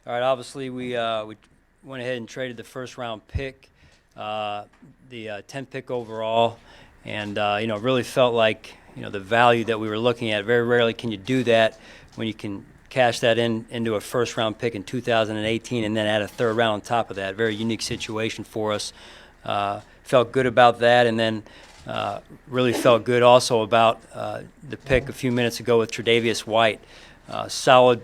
All right, obviously we went ahead and traded the first round pick, the 10th pick overall, and really felt like the value that we were looking at. Very rarely can you do that when you can cash that into a first round pick in 2018 and then add a third round on top of that. Very unique situation for us. Felt good about that, and then really felt good also about the pick a few minutes ago with Tre'Davious White. Solid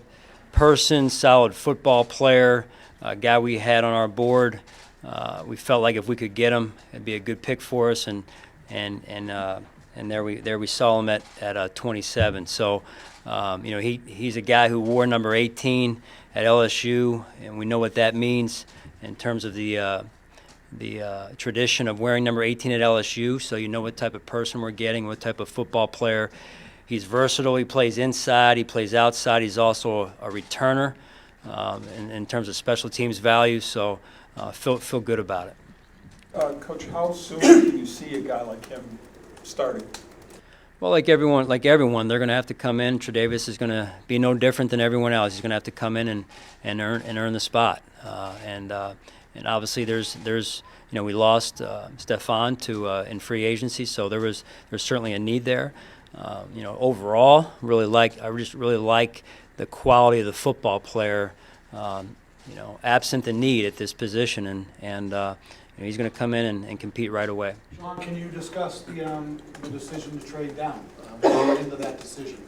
person, solid football player, a guy we had on our board. We felt like if we could get him, it'd be a good pick for us, and there we saw him at 27. So he's a guy who wore number 18 at LSU, and we know what that means in terms of the tradition of wearing number 18 at LSU. So you know what type of person we're getting, what type of football player. He's versatile. He plays inside. He plays outside. He's also a returner in terms of special teams value. So feel good about it. Coach, how soon do you see a guy like him starting? Well, like everyone, they're going to have to come in. Tre'Davious is going to be no different than everyone else. He's going to have to come in and earn the spot. And obviously there's we lost Stefan to in free agency, so there's certainly a need there. Overall, I just really like the quality of the football player. Absent the need at this position, and he's going to come in and compete right away. Sean, can you discuss the decision to trade down? What went into that decision?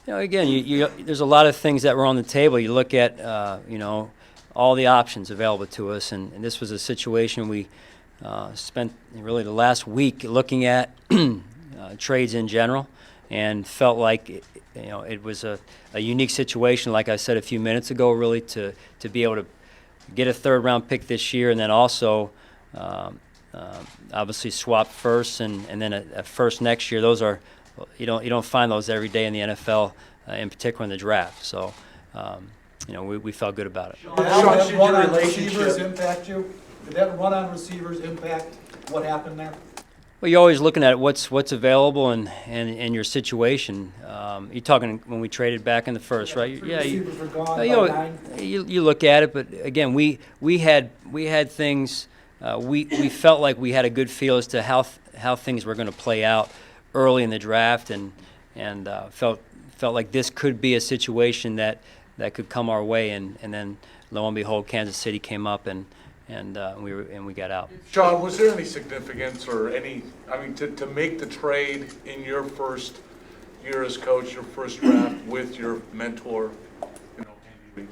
Again, there's a lot of things that were on the table. You look at all the options available to us, and this was a situation we spent really the last week looking at trades in general, and felt like it was a unique situation, like I said a few minutes ago, really to be able to get a third round pick this year, and then also obviously swap first and then a first next year. Those are you don't find those every day in the NFL, in particular in the draft. So we felt good about it. Sean, did that run on receivers impact you? Did that run on receivers impact what happened there? Well, you're always looking at what's available and your situation. You're talking when we traded back in the first, right? Yeah. Receivers were gone by 9. You look at it, but again, we had things. We felt like we had a good feel as to how things were going to play out early in the draft, and felt like this could be a situation that could come our way, and then lo and behold, Kansas City came up and we got out. Sean, was there any significance or to make the trade in your first year as coach, your first draft with your mentor, Andy Reid?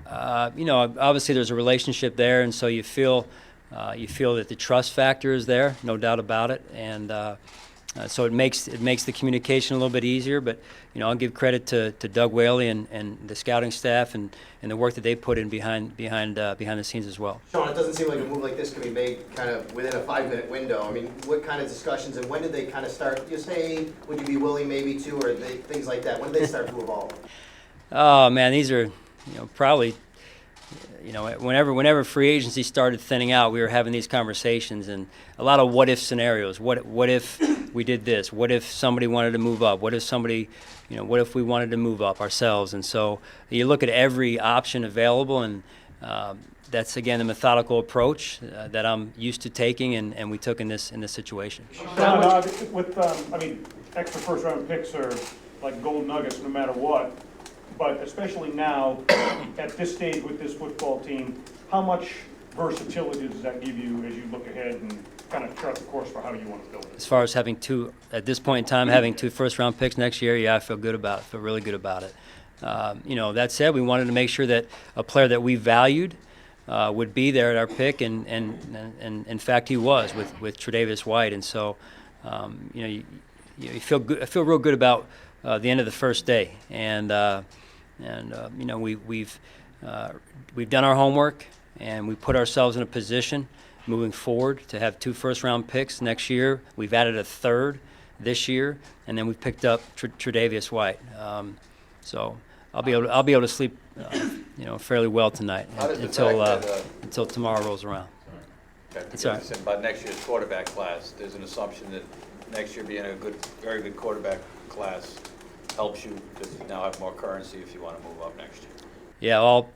Obviously there's a relationship there, and so you feel that the trust factor is there, no doubt about it, and so it makes the communication a little bit easier. But I'll give credit to Doug Whaley and the scouting staff and the work that they put in behind the scenes as well. Sean, it doesn't seem like a move like this can be made kind of within a 5-minute window. I mean, what kind of discussions and when did they kind of start? You say, would you be willing maybe to, or things like that? When did they start to evolve? Oh man, these are probably. Whenever free agency started thinning out, we were having these conversations and a lot of what-if scenarios. What if we did this? What if somebody wanted to move up? What if what if we wanted to move up ourselves? And so you look at every option available, and that's, again, the methodical approach that I'm used to taking, and we took in this situation. With extra first-round picks are like gold nuggets no matter what. But especially now, at this stage with this football team, how much versatility does that give you as you look ahead and kind of chart the course for how you want to build it? As far as having at this point in time, having 2 first-round picks next year, yeah, I feel good about it. I feel really good about it. That said, we wanted to make sure that a player that we valued would be there at our pick, and in fact he was with Tre'Davious White. And so, you feel good. I feel real good about the end of the first day, we've done our homework, and we put ourselves in a position moving forward to have 2 first-round picks next year. We've added a third this year, and then we've picked up Tre'Davious White. So I'll be able to sleep, fairly well tonight until tomorrow rolls around. It's all right. About next year's quarterback class, there's an assumption that next year being a very good quarterback class helps you because you now have more currency if you want to move up next year. Yeah, all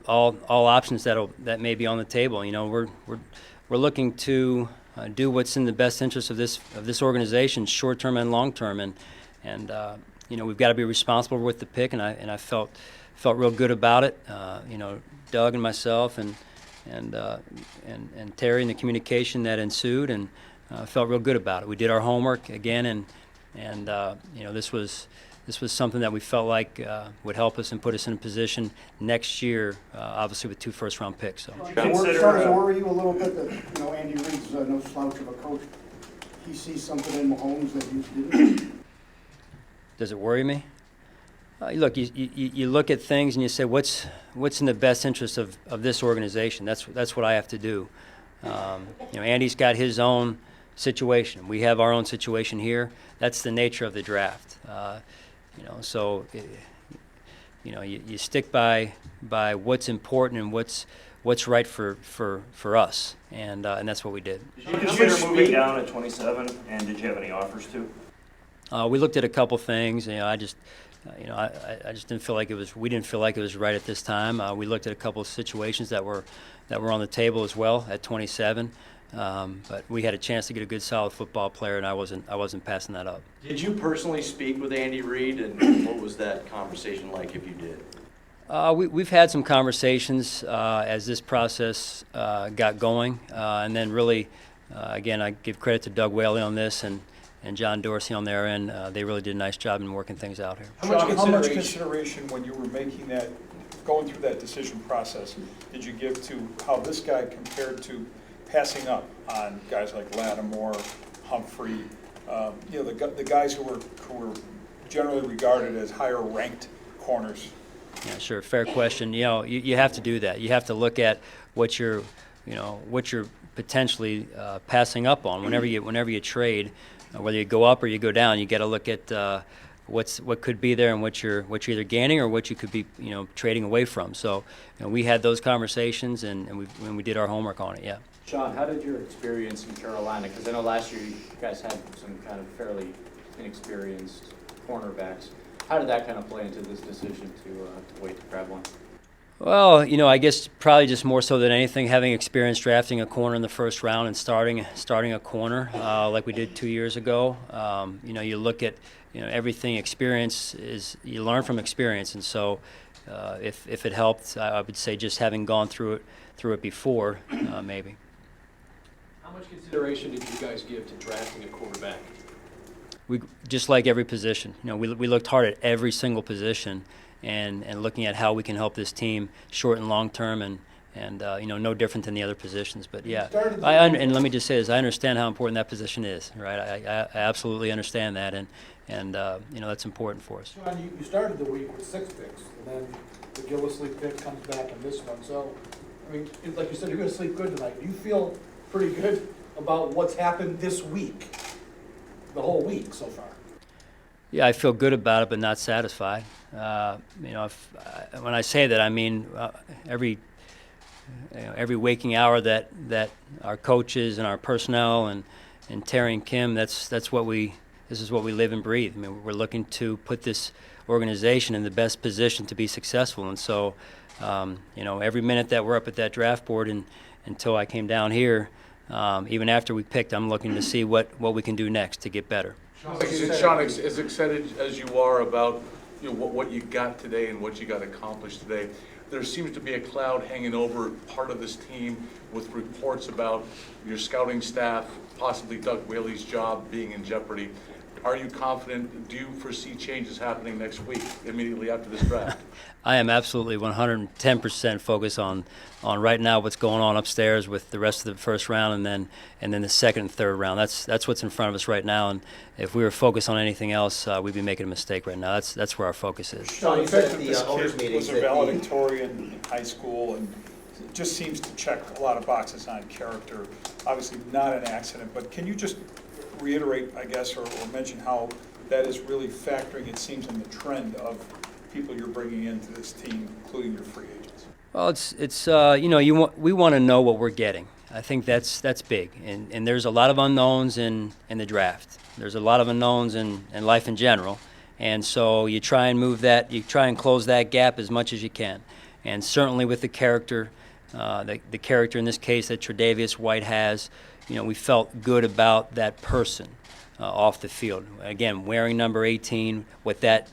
options that may be on the table. You know, we're looking to do what's in the best interest of this organization, short term and long term, and you know, we've got to be responsible with the pick, and I felt real good about it. You know, Doug and myself and Terry, and the communication that ensued, and felt real good about it. We did our homework again, and you know, this was something that we felt like would help us and put us in a position next year, obviously with 2 first-round picks. So. Does it worry you a little bit that, you know, Andy Reid's no slouch of a coach? He sees something in Mahomes that you didn't? Does it worry me? Look, you look at things and you say, what's in the best interest of this organization? That's what I have to do. You know, Andy's got his own situation. We have our own situation here. That's the nature of the draft. You know, so you know, you stick by what's important and what's right for us, and that's what we did. Did you consider moving down at 27, and did you have any offers to? We looked at a couple things. You know, I just didn't feel like it was. We didn't feel like it was right at this time. We looked at a couple of situations that were on the table as well at 27. But we had a chance to get a good, solid football player, and I wasn't passing that up. Did you personally speak with Andy Reid, and what was that conversation like, if you did? We've had some conversations as this process got going, and then really, again, I give credit to Doug Whaley on this and John Dorsey on their end. They really did a nice job in working things out here. How much consideration when you were making that, going through that decision process, did you give to how this guy compared to passing up on guys like Lattimore, Humphrey, you know, the guys who were generally regarded as higher ranked corners? Yeah, sure. Fair question. You know, you have to do that. You have to look at what you're potentially passing up on whenever you trade, whether you go up or you go down. You got to look at what could be there and what you're either gaining or what you could be, you know, trading away from. So, you know, we had those conversations and we did our homework on it. Yeah. Sean, how did your experience in Carolina, because I know last year you guys had some kind of fairly inexperienced cornerbacks. How did that kind of play into this decision to wait to grab one? Well, you know, I guess probably just more so than anything, having experience drafting a corner in the first round and starting a corner like we did 2 years ago. You know, you look at, you know, everything. Experience is, you learn from experience, and so if it helped, I would say just having gone through it before, maybe. How much consideration did you guys give to drafting a quarterback? We just like every position. You know, we looked hard at every single position and looking at how we can help this team short and long term, and you know, no different than the other positions. But yeah, and let me just say this: I understand how important that position is. Right, I absolutely understand that, and you know, that's important for us. Sean, you started the week with 6 picks, and then the Gillislee pick comes back in this one. So, I mean, like you said, you're going to sleep good tonight. Do you feel pretty good about what's happened this week, the whole week so far? Yeah, I feel good about it, but not satisfied. You know, when I say that, I mean every waking hour that our coaches and our personnel and Terry and Kim, this is what we live and breathe. I mean, we're looking to put this organization in the best position to be successful, and so you know, every minute that we're up at that draft board and until I came down here, even after we picked, I'm looking to see what we can do next to get better. Sean, as excited as you are about, you know, what you got today and what you got accomplished today, there seems to be a cloud hanging over part of this team with reports about your scouting staff, possibly Doug Whaley's job being in jeopardy. Are you confident? Do you foresee changes happening next week, immediately after this draft? I am absolutely 110% focused on right now what's going on upstairs with the rest of the first round, and then the second and third round. That's what's in front of us right now. And if we were focused on anything else, we'd be making a mistake right now. That's where our focus is. Sean, you said at the owners' This meetings kid was a that valedictorian in high school, and it just seems to check a lot of boxes on character. Obviously not an accident, but can you just reiterate, I guess, or mention how that is really factoring, it seems, in the trend of people you're bringing into this team, including your free agents? Well, it's you know, we want to know what we're getting. I think that's big, and there's a lot of unknowns in the draft. There's a lot of unknowns in life in general, and so you try and move that, you try and close that gap as much as you can. and certainly with the character, the character in this case that Tre'Davious White has, we felt good about that person off the field. Again, wearing number 18, what that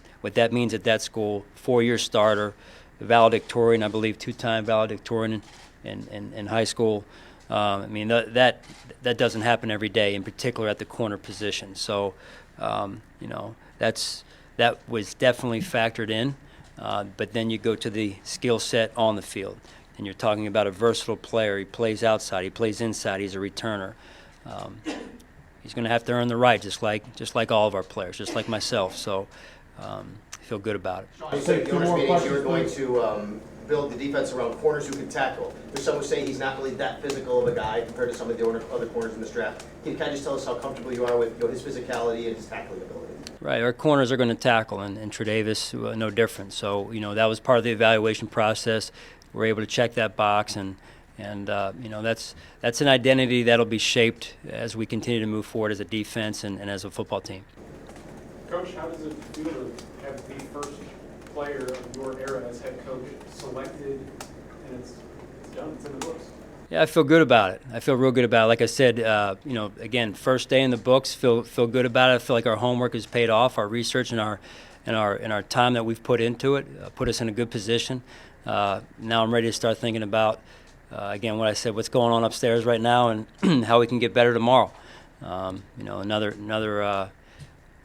means at that school, 4-year starter, valedictorian, I believe 2-time valedictorian in high school. I mean, that doesn't happen every day, in particular at the corner position. So, that was definitely factored in. But then you go to the skill set on the field, and you're talking about a versatile player. He plays outside, he plays inside, he's a returner. He's going to have to earn the right, just like all of our players, just like myself. So, I feel good about it. You said at the owners' meetings you were going to build the defense around corners who can tackle. There's some who say he's not really that physical of a guy compared to some of the other corners in this draft. Can you kind of just tell us how comfortable you are with his physicality and his tackling ability? Right, our corners are going to tackle, and Tre'Davious no different. So, that was part of the evaluation process. We're able to check that box, and that's an identity that'll be shaped as we continue to move forward as a defense and as a football team. Coach, how does it feel to have the first player of your era as head coach selected, and it's done, it's in the books? Yeah, I feel good about it. I feel real good about it. Like I said, again, first day in the books, feel good about it. I feel like our homework has paid off. Our research and our time that we've put into it put us in a good position. Now I'm ready to start thinking about, again, what I said, what's going on upstairs right now, and how we can get better tomorrow.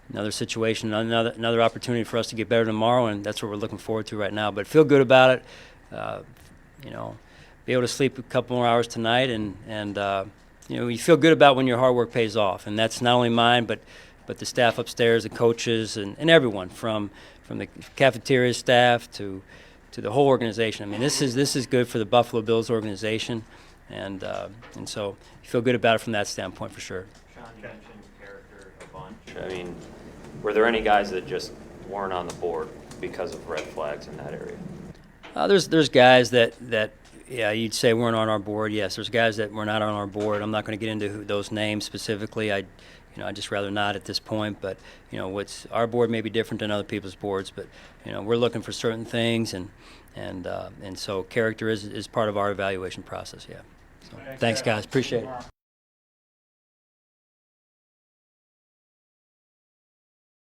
Another situation, another opportunity for us to get better tomorrow, and that's what we're looking forward to right now. But feel good about it. Be able to sleep a couple more hours tonight, and you feel good about when your hard work pays off, and that's not only mine, but the staff upstairs, the coaches, and everyone from the cafeteria staff to the whole organization. I mean, this is good for the Buffalo Bills organization, and so you feel good about it from that standpoint for sure. Sean, you mentioned character a bunch. I mean, were there any guys that just weren't on the board because of red flags in that area? There's guys that yeah, you'd say weren't on our board. Yes, there's guys that were not on our board. I'm not going to get into those names specifically. I'd just rather not at this point. But what's our board may be different than other people's boards. But we're looking for certain things, and so character is part of our evaluation process. Yeah. So, thanks, guys. Appreciate it.